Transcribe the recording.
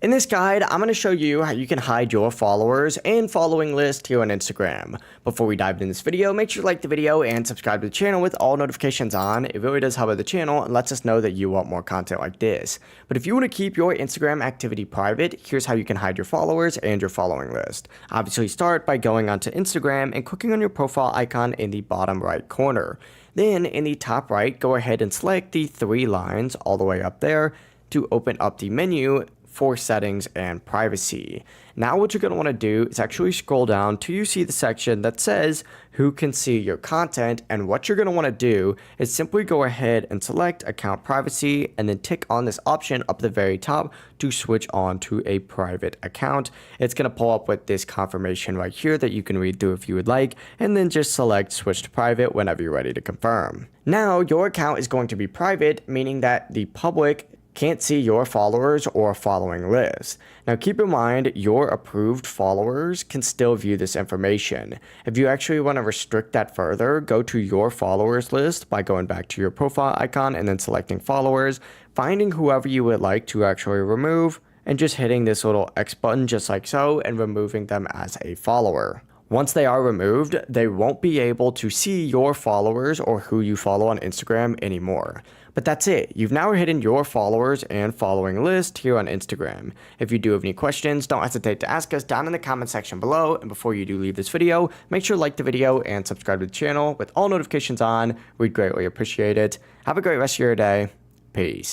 In this guide, I'm going to show you how you can hide your followers and following list here on Instagram. Before we dive into this video, make sure to like the video and subscribe to the channel with all notifications on. It really does help out the channel and lets us know that you want more content like this. But if you want to keep your Instagram activity private, here's how you can hide your followers and your following list. Obviously, start by going onto Instagram and clicking on your profile icon in the bottom right corner. Then in the top right, go ahead and select the three lines all the way up there to open up the menu for settings and privacy. Now what you're going to want to do is actually scroll down till you see the section that says who can see your content, and what you're going to want to do is simply go ahead and select account privacy and then tick on this option up at the very top to switch on to a private account. It's going to pull up with this confirmation right here that you can read through if you would like, and then just select switch to private whenever you're ready to confirm. Now your account is going to be private, meaning that the public can't see your followers or following list. Now keep in mind, your approved followers can still view this information. If you actually want to restrict that further, go to your followers list by going back to your profile icon and then selecting followers, finding whoever you would like to actually remove, and just hitting this little X button just like so and removing them as a follower. Once they are removed, they won't be able to see your followers or who you follow on Instagram anymore. But that's it. You've now hidden your followers and following list here on Instagram. If you do have any questions, don't hesitate to ask us down in the comment section below. And before you do leave this video, make sure to like the video and subscribe to the channel with all notifications on. We'd greatly appreciate it. Have a great rest of your day. Peace.